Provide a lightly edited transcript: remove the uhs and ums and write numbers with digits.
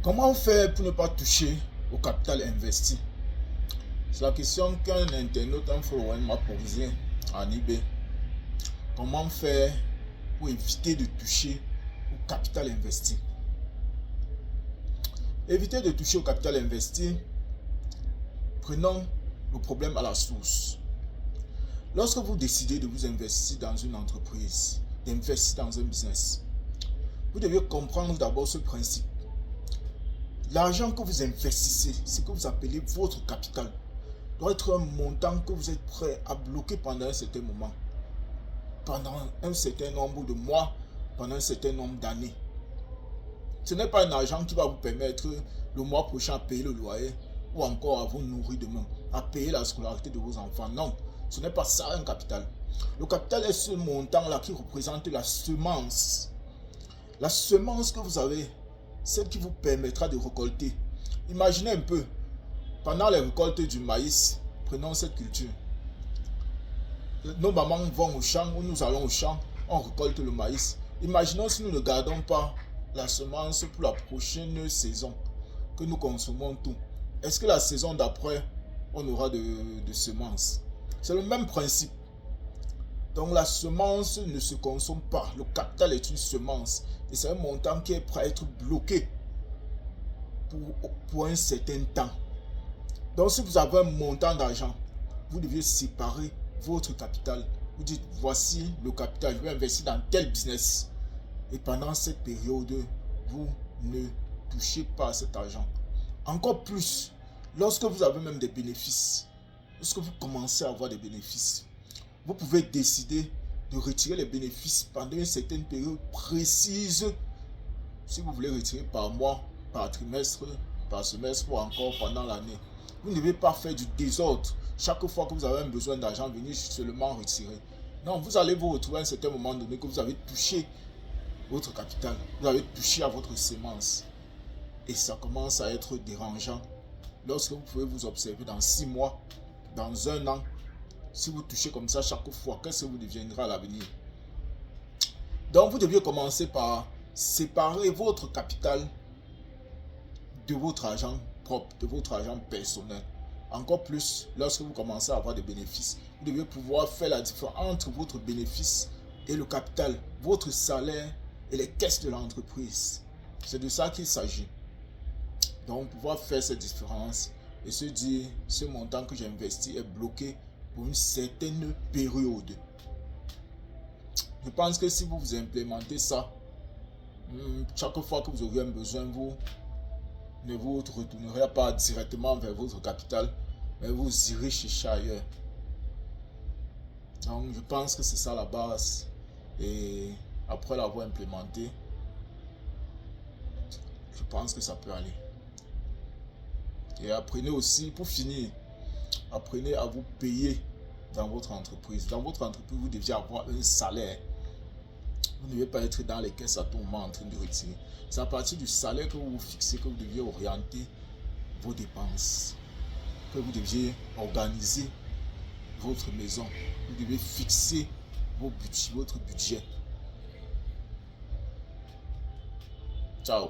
Comment faire pour ne pas toucher au capital investi? C'est la question qu'un internaute, un follower m'a posée en eBay. Comment faire pour éviter de toucher au capital investi? Éviter de toucher au capital investi, prenons le problème à la source. Lorsque vous décidez de vous investir dans une entreprise, d'investir dans un business, vous devez comprendre d'abord ce principe. L'argent que vous investissez, ce que vous appelez votre capital, doit être un montant que vous êtes prêt à bloquer pendant un certain moment, pendant un certain nombre de mois, pendant un certain nombre d'années. Ce n'est pas un argent qui va vous permettre le mois prochain à payer le loyer ou encore à vous nourrir demain, à payer la scolarité de vos enfants. Non, ce n'est pas ça un capital. Le capital est ce montant-là qui représente la semence. La semence que vous avez, celle qui vous permettra de récolter. Imaginez un peu, pendant les récoltes du maïs, prenons cette culture. Nos mamans vont au champ, ou nous allons au champ, on récolte le maïs. Imaginons si nous ne gardons pas la semence pour la prochaine saison, que nous consommons tout. Est-ce que la saison d'après, on aura de semences? C'est le même principe. Donc la semence ne se consomme pas. Le capital est une semence. Et c'est un montant qui est prêt à être bloqué pour un certain temps. Donc si vous avez un montant d'argent, vous devez séparer votre capital. Vous dites, voici le capital, je vais investir dans tel business. Et pendant cette période, vous ne touchez pas à cet argent. Encore plus, lorsque vous avez même des bénéfices, lorsque vous commencez à avoir des bénéfices, vous pouvez décider de retirer les bénéfices pendant une certaine période précise. Si vous voulez retirer par mois, par trimestre, par semestre ou encore pendant l'année. Vous ne devez pas faire du désordre. Chaque fois que vous avez un besoin d'argent, venez seulement retirer. Non, vous allez vous retrouver à un certain moment donné que vous avez touché votre capital. Vous avez touché à votre semence. Et ça commence à être dérangeant. Lorsque vous pouvez vous observer dans 6 mois, dans 1 an, si vous touchez comme ça chaque fois, qu'est-ce que vous deviendrez à l'avenir? Donc vous deviez commencer par séparer votre capital de votre argent propre, de votre argent personnel. Encore plus, lorsque vous commencez à avoir des bénéfices, vous devez pouvoir faire la différence entre votre bénéfice et le capital, votre salaire et les caisses de l'entreprise. C'est de ça qu'il s'agit. Donc, pouvoir faire cette différence et se dire, ce montant que j'ai investi est bloqué pour une certaine période. Je pense que si vous implémentez ça, chaque fois que vous aurez un besoin, vous ne vous retournerez pas directement vers votre capital, mais vous irez chercher ailleurs. Donc, je pense que c'est ça la base. Et après l'avoir implémenté, je pense que ça peut aller. Et apprenez aussi, pour finir, apprenez à vous payer dans votre entreprise. Dans votre entreprise, vous devez avoir un salaire. Vous ne devez pas être dans les caisses à tout moment en train de retirer. C'est à partir du salaire que vous vous fixez que vous deviez orienter vos dépenses. Que vous deviez organiser votre maison. Vous devez fixer votre budget. Ciao.